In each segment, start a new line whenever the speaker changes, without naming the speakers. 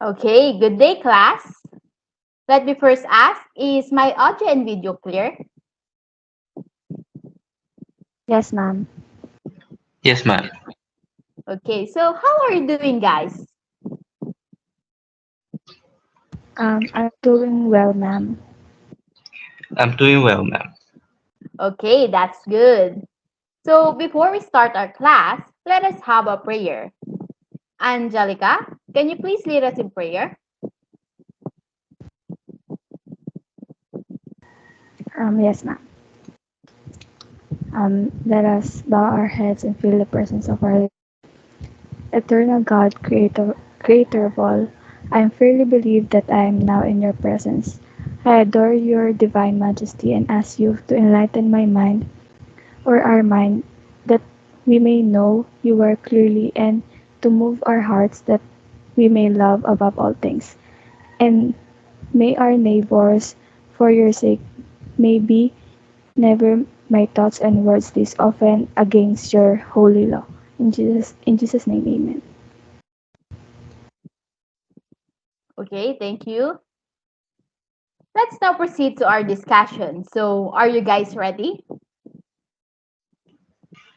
Okay, good day, class. Let me first ask, is my audio and video clear?
Yes, ma'am.
Yes, ma'am.
Okay, so how are you doing, guys?
I'm doing well, ma'am.
I'm doing well, ma'am.
Okay, that's good. So before we start our class, let us have a prayer. Angelica, can you please lead us in prayer?
Yes, ma'am. Let us bow our heads and feel the presence of our eternal God, creator of all. I firmly believe that I am now in your presence. I adore your divine majesty and ask you to enlighten my mind or our mind that we may know you more clearly and to move our hearts that we may love above all things. And may our neighbors, for your sake, may be never my thoughts and words this often against your holy law. In Jesus' name, amen.
Okay, thank you. Let's now proceed to our discussion. So, are you guys ready?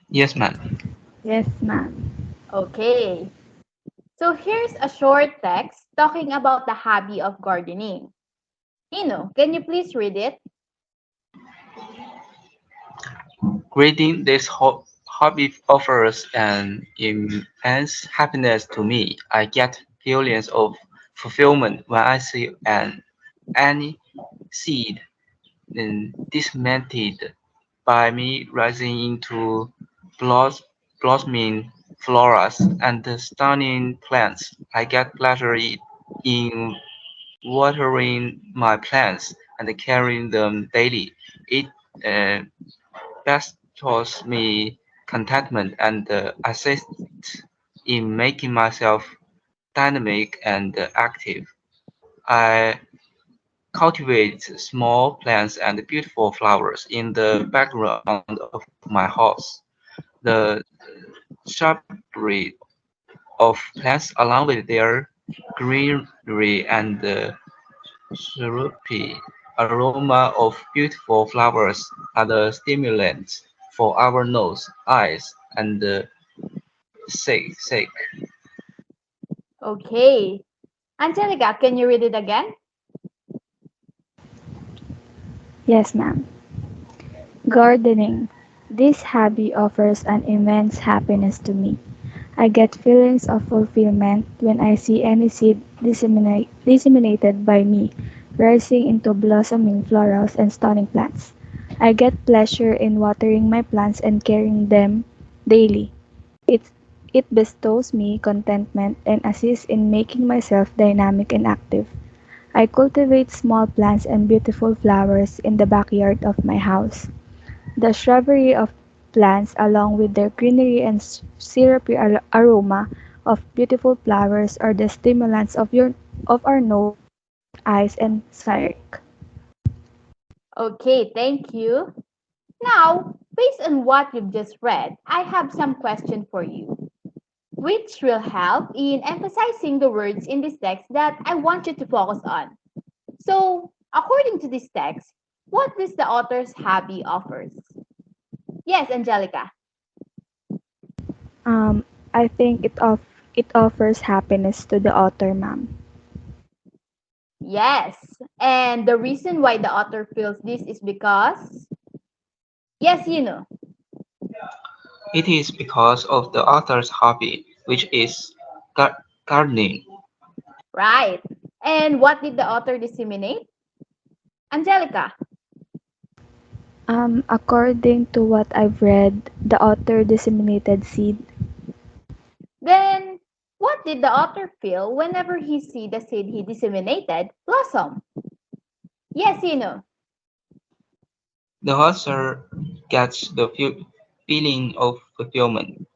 Yes, ma'am.
Yes, ma'am.
Okay. So, here's a short text talking about the hobby of gardening. Can you please read it?
Reading this hobby offers an immense happiness to me. I get feelings of fulfillment when I see any seed dismantled by me rising into blossoming floras and stunning plants. I get pleasure in watering my plants and caring them daily. It uh, bestows me contentment and assists in making myself dynamic and active. I cultivate small plants and beautiful flowers in the background of my house. The shrubbery of plants along with their greenery and syrupy aroma of beautiful flowers are the stimulants for our nose, eyes, and sake.
Okay. Angelica, can you read it again?
Yes, ma'am. Gardening. This hobby offers an immense happiness to me. I get feelings of fulfillment when I see any seed disseminated by me, rising into blossoming florals and stunning plants. I get pleasure in watering my plants and caring them daily. It, it bestows me contentment and assists in making myself dynamic and active. I cultivate small plants and beautiful flowers in the backyard of my house. The shrubbery of plants along with their greenery and syrupy aroma of beautiful flowers are the stimulants of our nose, eyes, and sight.
Okay, thank you. Now, based on what you've just read, I have some question for you, which will help in emphasizing the words in this text that I want you to focus on. So, according to this text, what does the author's hobby offers? Yes, Angelica.
I think it offers happiness to the author, ma'am.
Yes. And the reason why the author feels this is because, yes,
It is because of the author's hobby, which is gardening.
right. And what did the author disseminate? Angelica.
According to what I've read, the author disseminated seed.
Then, what did the author feel whenever he see the seed he disseminated blossom? Yes,
The author gets the feeling of fulfillment.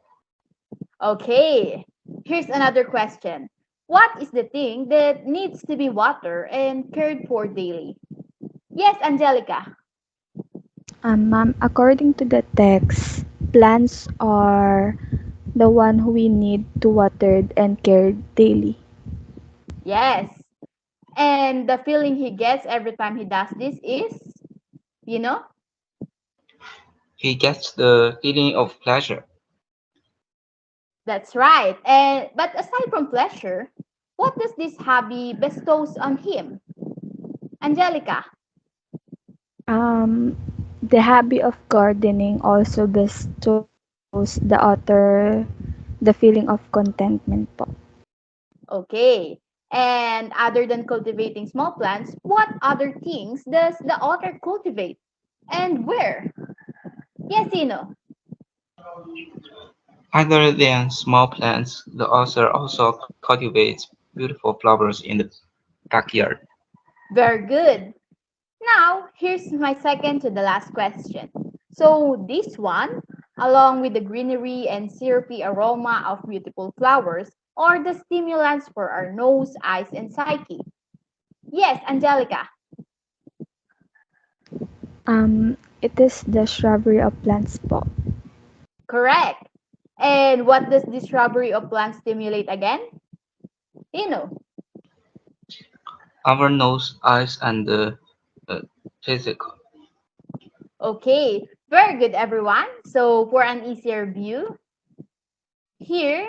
Okay. Here's another question. What is the thing that needs to be watered and cared for daily? Yes, Angelica.
Ma'am, according to the text, plants are the one who we need to water and care daily.
Yes. And the feeling he gets every time he does this is, you know,
He gets the feeling of pleasure.
that's right. And but aside from pleasure, what does this hobby bestows on him? Angelica.
Um, the hobby of gardening also bestows the author the feeling of contentment po.
Okay. And other than cultivating small plants, what other things does the author cultivate? And where? Yes, Ino.
Other than small plants, the author also cultivates beautiful flowers in the backyard.
Very good. Now, here's my second to the last question. So, this one, along with the greenery and syrupy aroma of beautiful flowers, are the stimulants for our nose, eyes, and psyche. Yes, Angelica.
It is the shrubbery of plants po.
Correct. And what does this shrubbery of plants stimulate again? Ino.
Our nose, eyes, and the uh, physical.
Okay, very good, everyone. So, for an easier view, here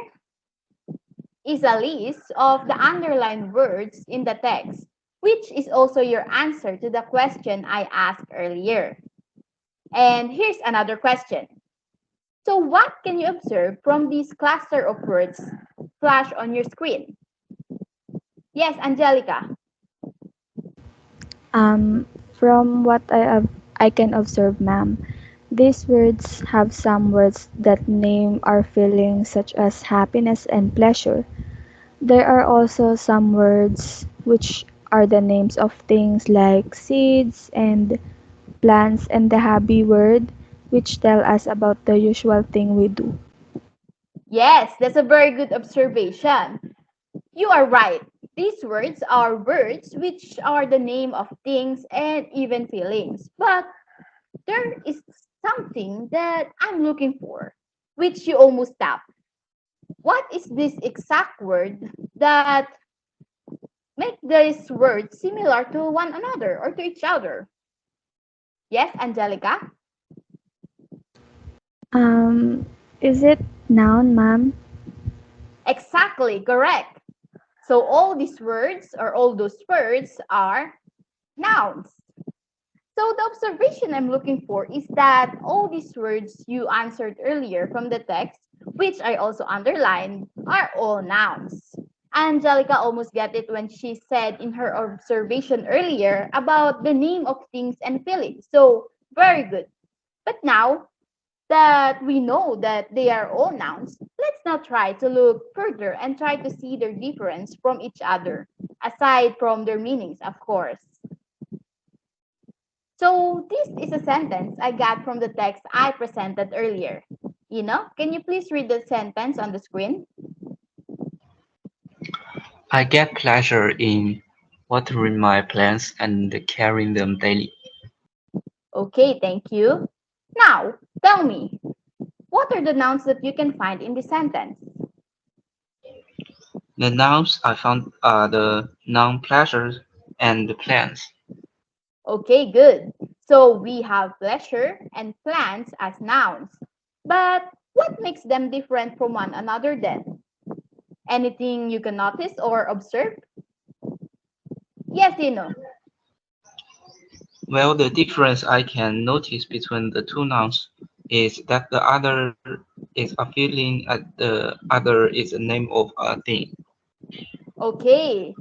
is a list of the underlined words in the text, which is also your answer to the question I asked earlier. And here's another question. So, what can you observe from this cluster of words flash on your screen? Yes, Angelica.
From what I can observe, ma'am, these words have some words that name our feelings such as happiness and pleasure. There are also some words which are the names of things like seeds and plants and the hobby word which tell us about the usual thing we do.
Yes, that's a very good observation. You are right. These words are words which are the name of things and even feelings. But there is something that I'm looking for, which you almost tapped. What is this exact word that make these words similar to one another or to each other? Yes, Angelica?
Um, is it noun, ma'am?
Exactly, correct. So all these words or all those words are nouns. So the observation I'm looking for is that all these words you answered earlier from the text, which I also underlined, are all nouns. Angelica almost got it when she said in her observation earlier about the name of things and feelings. So very good. But now that we know that they are all nouns, let's now try to look further and try to see their difference from each other, aside from their meanings, of course. So this is a sentence I got from the text I presented earlier. Can you please read the sentence on the screen?
I get pleasure in watering my plants and caring them daily.
Okay, thank you. Now, tell me, what are the nouns that you can find in this sentence?
The nouns I found are the noun pleasure and the plants.
Okay, good. So we have pleasure and plants as nouns. But what makes them different from one another then? Anything you can notice or observe? Yes,
Well, the difference I can notice between the two nouns is that the other is a feeling and the other is a name of a thing.
Okay.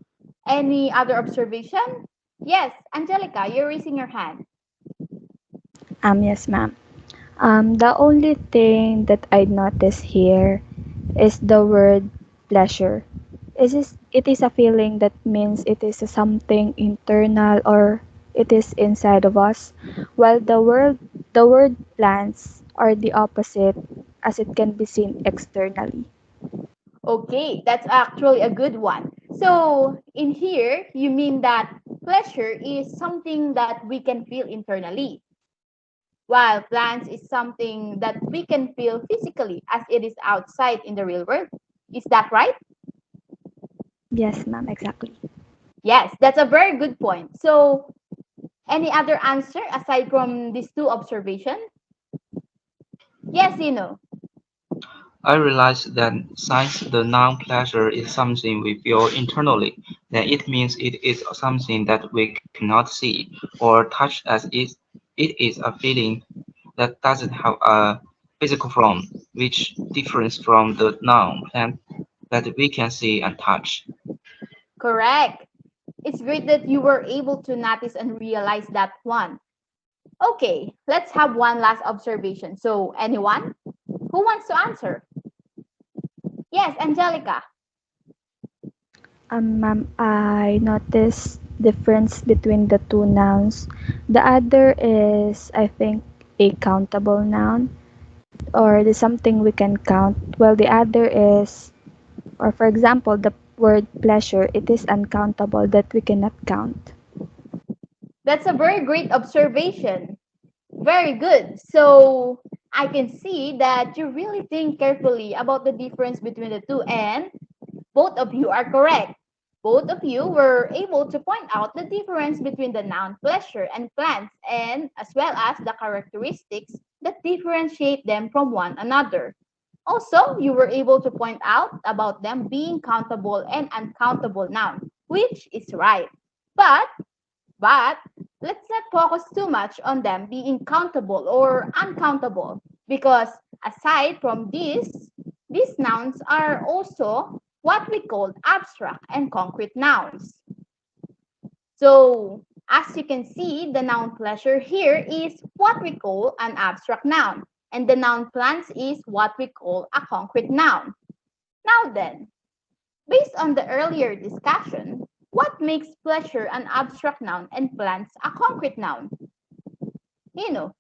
Any other observation? Yes, Angelica, you're raising your hand.
Yes, ma'am. The only thing that I notice here is the word pleasure. It is a feeling that means it is something internal or it is inside of us, while the word plants are the opposite as it can be seen externally.
Okay, that's actually a good one. So, in here, you mean that pleasure is something that we can feel internally, while plants is something that we can feel physically as it is outside in the real world. Is that right?
Yes, ma'am, exactly.
Yes, that's a very good point. So, any other answer aside from these two observations? Yes, you know.
I realized that since the noun pleasure is something we feel internally, then it means it is something that we cannot see or touch as it is a feeling that doesn't have a physical form, which differs from the noun plant that we can see and touch.
Correct. It's great that you were able to notice and realize that one. Okay, let's have one last observation. So, anyone who wants to answer? Yes, Angelica.
Ma'am, I noticed difference between the two nouns. The other is, I think, a countable noun, or the something we can count, while the other is, or for example, the word pleasure, it is uncountable that we cannot count.
That's a very great observation. Very good. So, I can see that you really think carefully about the difference between the two, and both of you are correct. Both of you were able to point out the difference between the noun pleasure and plants, and as well as the characteristics that differentiate them from one another. Also, you were able to point out about them being countable and uncountable noun, which is right. But but let's not focus too much on them being countable or uncountable, because aside from these nouns are also what we call abstract and concrete nouns. So, as you can see, the noun pleasure here is what we call an abstract noun, and the noun plants is what we call a concrete noun. Now then, based on the earlier discussion, what makes pleasure an abstract noun and plants a concrete noun? You know,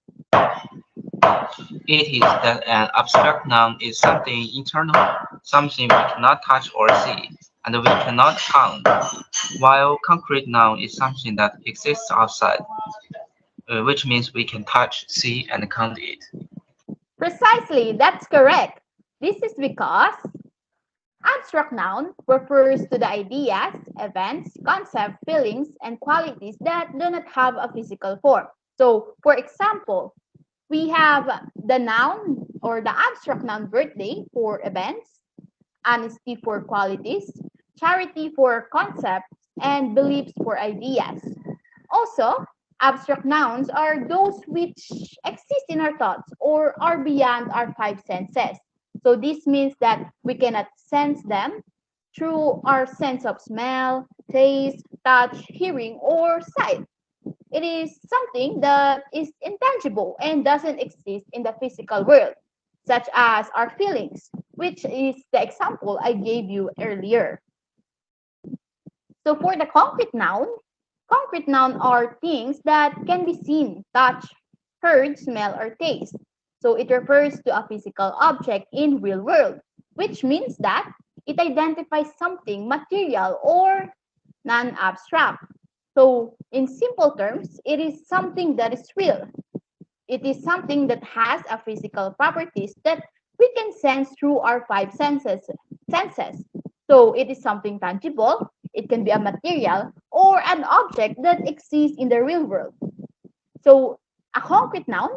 It is that an abstract noun is something internal, something we cannot touch or see, and we cannot count, while concrete noun is something that exists outside, which means we can touch, see, and count it.
precisely, that's correct. This is because abstract noun refers to the ideas, events, concepts, feelings, and qualities that do not have a physical form. So, for example, we have the noun or the abstract noun birthday for events, honesty for qualities, charity for concepts, and beliefs for ideas. Also, abstract nouns are those which exist in our thoughts or are beyond our five senses. So, this means that we cannot sense them through our sense of smell, taste, touch, hearing, or sight. It is something that is intangible and doesn't exist in the physical world, such as our feelings, which is the example I gave you earlier. So for the concrete noun are things that can be seen, touched, heard, smell, or taste. So it refers to a physical object in real world, which means that it identifies something material or non-abstract. So in simple terms, it is something that is real. It is something that has a physical properties that we can sense through our five senses. So it is something tangible, it can be a material or an object that exists in the real world. So a concrete noun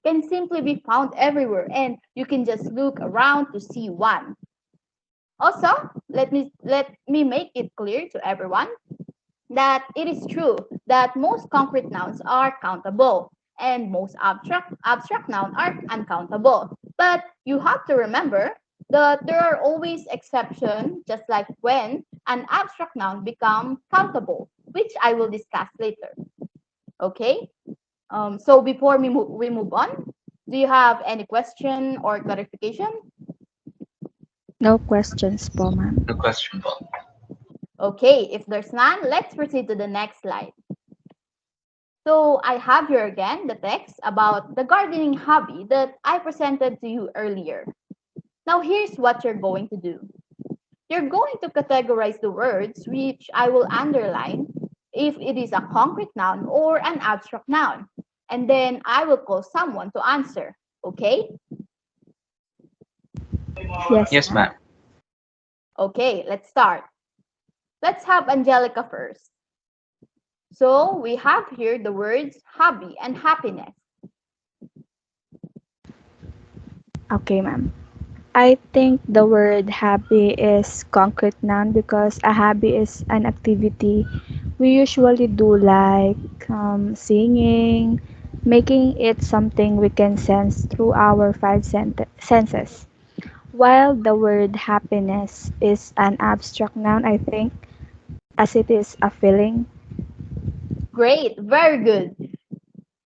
can simply be found everywhere, and you can just look around to see one. Also, let me make it clear to everyone that it is true that most concrete nouns are countable and most abstract nouns are uncountable. But you have to remember that there are always exceptions, just like when an abstract noun becomes countable, which I will discuss later. Okay. So before we move on, do you have any question or clarification?
No questions po, ma'am.
The question box.
Okay, if there's none, let's proceed to the next slide. So I have here again the text about the gardening hobby that I presented to you earlier. Now here's what you're going to do. You're going to categorize the words which I will underline if it is a concrete noun or an abstract noun. And then I will call someone to answer. Okay?
Yes,
Yes,
ma'am.
ma'am.
Okay, let's start. Let's have Angelica first. So we have here the words hobby and happiness.
Okay, ma'am. I think the word happy is concrete noun because a hobby is an activity we usually do like singing, making it something we can sense through our senses. While the word happiness is an abstract noun, I think, as it is a feeling.
Great, very good.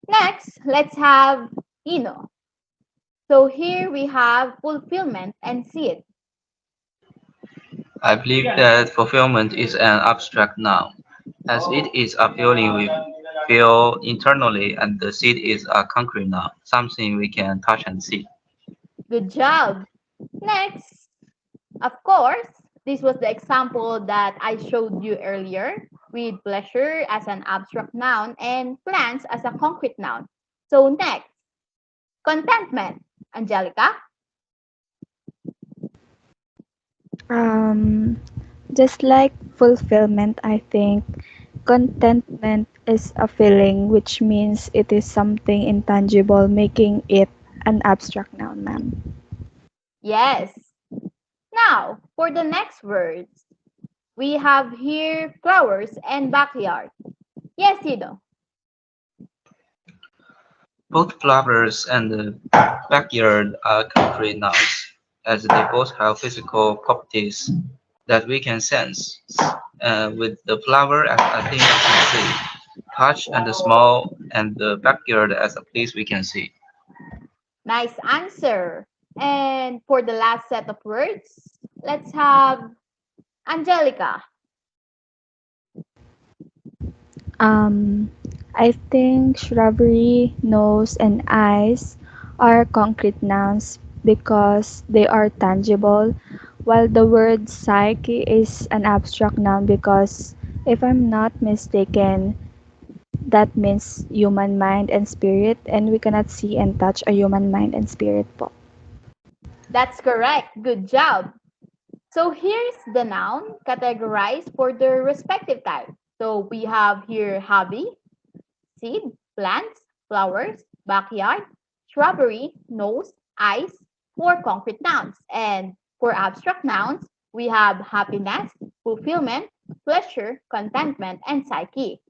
Next, let's have Ino. So here we have fulfillment and seed.
I believe that fulfillment is an abstract noun, as it is a feeling we feel internally, and the seed is a concrete noun, something we can touch and see.
Good job. Next, of course, this was the example that I showed you earlier with pleasure as an abstract noun and plants as a concrete noun. So next, contentment. Angelica?
Um, just like fulfillment, I think contentment is a feeling, which means it is something intangible, making it an abstract noun, ma'am.
Yes. Now, for the next words, we have here flowers and backyard. Yes, Ino.
Both flowers and the backyard are concrete nouns, as they both have physical properties that we can sense. With the flower as a thing we can see, touch and the small, and the backyard as a place we can see.
Nice answer. And for the last set of words, let's have Angelica.
Um, I think shrubbery, nose, and eyes are concrete nouns because they are tangible, while the word psyche is an abstract noun because, if I'm not mistaken, that means human mind and spirit, and we cannot see and touch a human mind and spirit po.
That's correct. Good job. So here's the noun categorized for their respective type. So we have here hobby, seed, plants, flowers, backyard, shrubbery, nose, eyes, for concrete nouns. And for abstract nouns, we have happiness, fulfillment, pleasure, contentment, and psyche.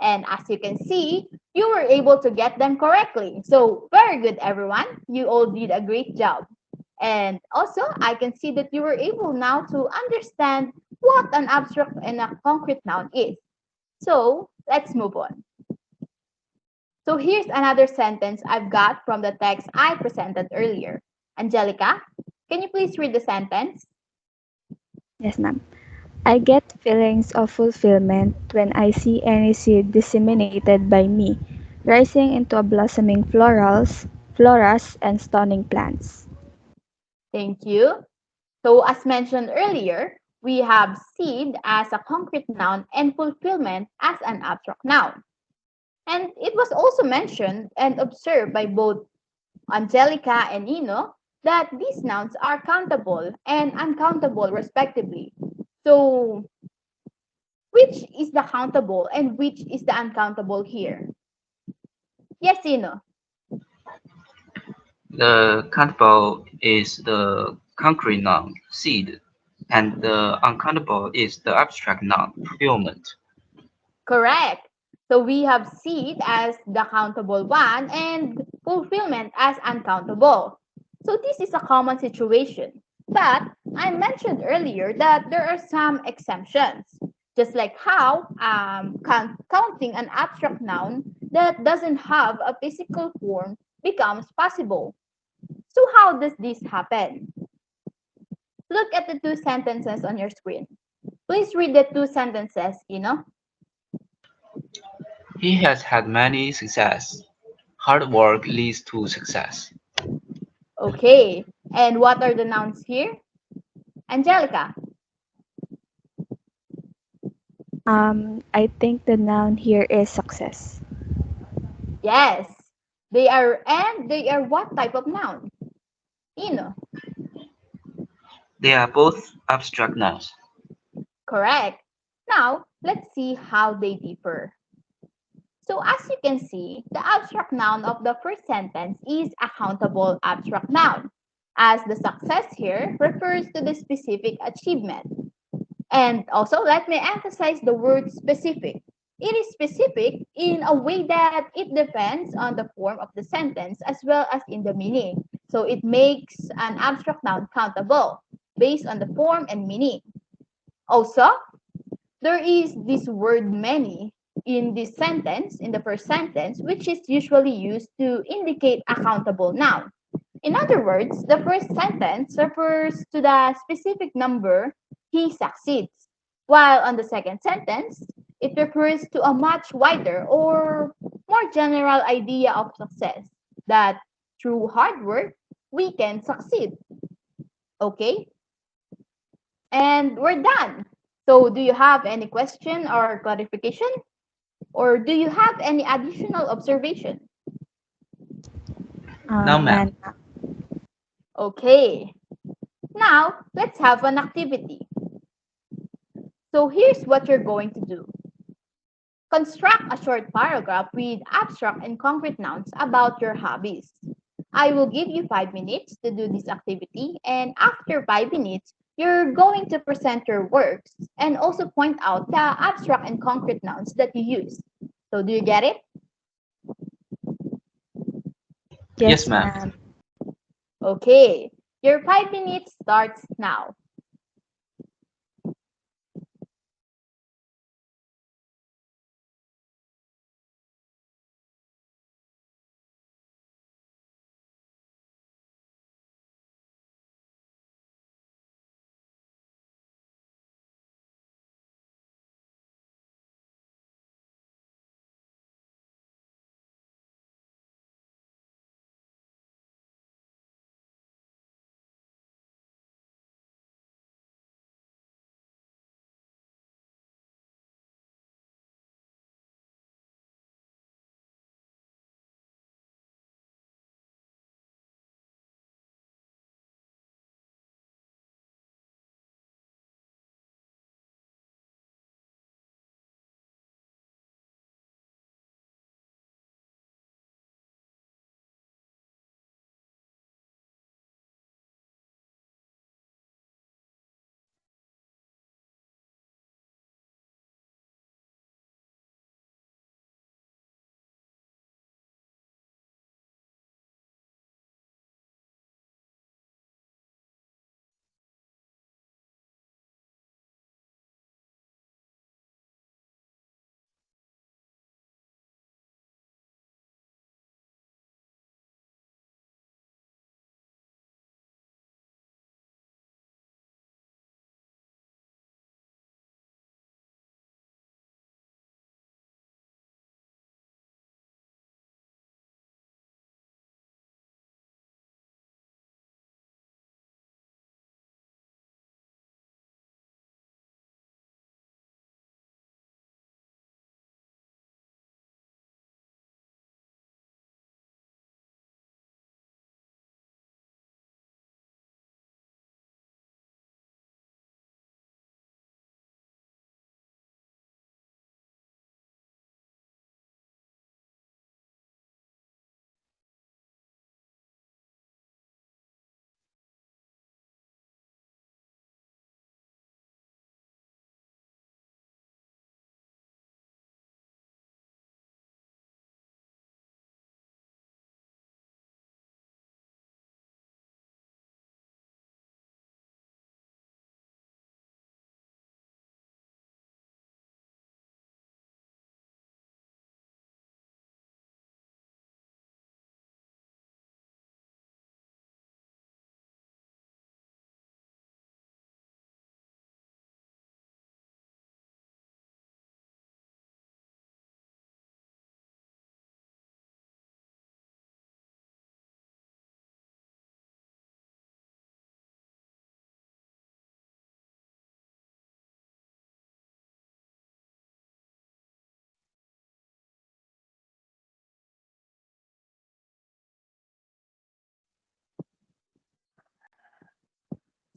And as you can see, you were able to get them correctly. So very good, everyone. You all did a great job. And also, I can see that you were able now to understand what an abstract and a concrete noun is. So let's move on. So here's another sentence I've got from the text I presented earlier. Angelica, can you please read the sentence?
Yes, ma'am. I get feelings of fulfillment when I see any seed disseminated by me, rising into a blossoming floras, and stunning plants.
Thank you. So as mentioned earlier, we have seed as a concrete noun and fulfillment as an abstract noun. And it was also mentioned and observed by both Angelica and Ino that these nouns are countable and uncountable respectively. So which is the countable and which is the uncountable here? Yes, Ino.
The countable is the concrete noun, seed, and the uncountable is the abstract noun, fulfillment.
Correct. So we have seed as the countable one and fulfillment as uncountable. So this is a common situation. But I mentioned earlier that there are some exemptions. Just like how counting an abstract noun that doesn't have a physical form becomes possible. So how does this happen? Look at the two sentences on your screen. Please read the two sentences,
He has had many success. Hard work leads to success.
Okay. And what are the nouns here? Angelica.
I think the noun here is success.
Yes. They are what type of noun? Ino.
They are both abstract nouns.
Correct. Now, let's see how they differ. So as you can see, the abstract noun of the first sentence is a countable abstract noun, as the success here refers to the specific achievement. And also, let me emphasize the word specific. It is specific in a way that it depends on the form of the sentence as well as in the meaning. So it makes an abstract noun countable based on the form and meaning. Also, there is this word many in this sentence, in the first sentence, which is usually used to indicate a countable noun. In other words, the first sentence refers to the specific number he succeeds, while on the second sentence, it refers to a much wider or more general idea of success that through hard work, we can succeed. Okay? And we're done. So, do you have any question or clarification? Or do you have any additional observation?
Now, ma'am.
None.
Okay. Now, let's have an activity. So here's what you're going to do. Construct a short paragraph with abstract and concrete nouns about your hobbies. I will give you 5 minutes to do this activity, and after 5 minutes, you're going to present your works and also point out the abstract and concrete nouns that you use. So, do you get it?
Yes,
Yes,
ma'am.
ma'am.
Okay. Your 5 minutes starts now.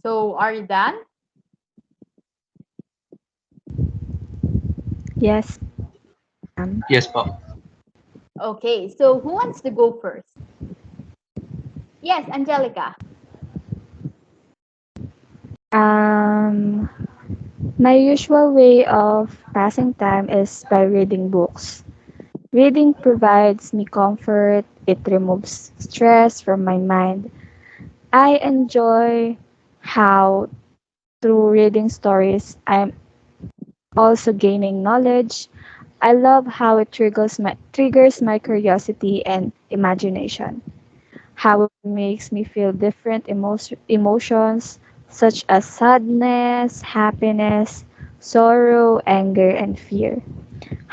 So, are you done?
Yes, ma'am.
Yes, Bob.
Okay, so who wants to go first? Yes, Angelica.
Um, my usual way of passing time is by reading books. Reading provides me comfort, it removes stress from my mind. I enjoy how through reading stories I'm also gaining knowledge. I love how it triggers my curiosity and imagination. How it makes me feel different emotions such as sadness, happiness, sorrow, anger, and fear.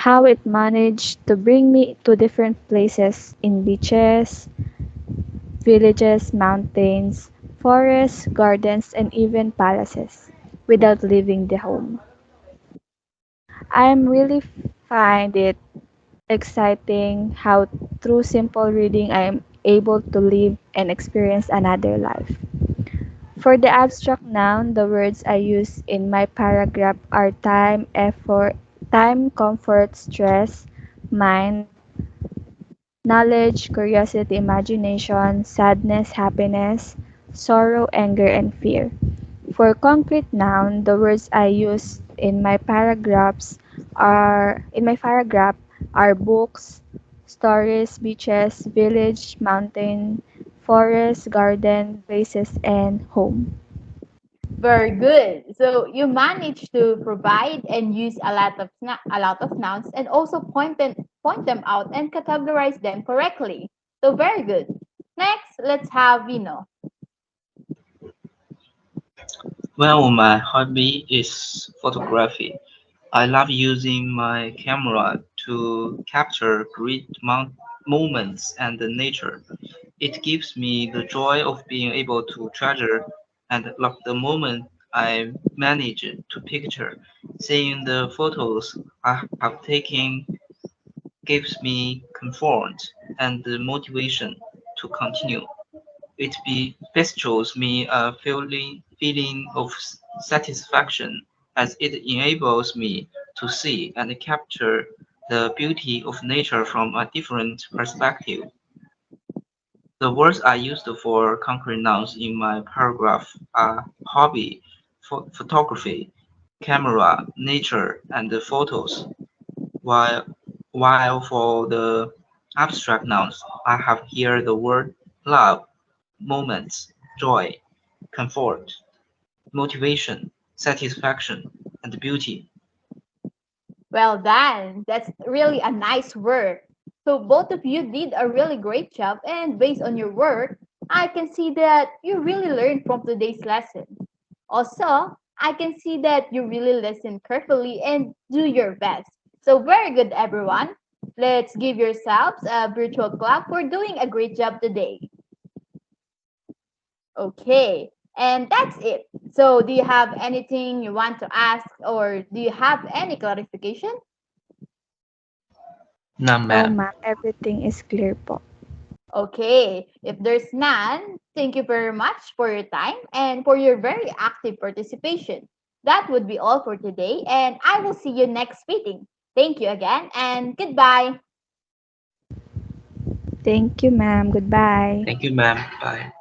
How it managed to bring me to different places in beaches, villages, mountains, forests, gardens, and even palaces without leaving the home. I'm really find it exciting how through simple reading I am able to live and experience another life. For the abstract noun, the words I use in my paragraph are time, comfort, stress, mind, knowledge, curiosity, imagination, sadness, happiness, sorrow, anger, and fear. For concrete noun, the words I use in my paragraph are books, stories, beaches, village, mountain, forest, garden, places, and home.
Very good. So you managed to provide and use a lot of nouns and also point them out and categorize them correctly. So very good. Next, let's have Vino.
Well, my hobby is photography. I love using my camera to capture great moments and the nature. It gives me the joy of being able to treasure and love the moment I manage to picture. Seeing the photos I have taken gives me comfort and the motivation to continue. It bestows me a feeling of satisfaction as it enables me to see and capture the beauty of nature from a different perspective. The words I used for concrete nouns in my paragraph are hobby, photography, camera, nature, and the photos, while while for the abstract nouns I have here the word love, moments, joy, comfort, motivation, satisfaction, and beauty.
Well done. That's really a nice work. So both of you did a really great job and based on your work, I can see that you really learned from today's lesson. Also, I can see that you really listen carefully and do your best. So very good everyone. Let's give yourselves a virtual clap for doing a great job today. Okay. And that's it. So do you have anything you want to ask or do you have any clarification?
None,
No,
ma'am.
ma'am, everything is clear po.
Okay, if there's none, thank you very much for your time and for your very active participation. That would be all for today, and I will see you next meeting. Thank you again, and goodbye.
Thank you, ma'am. Goodbye.
Thank you, ma'am. Bye.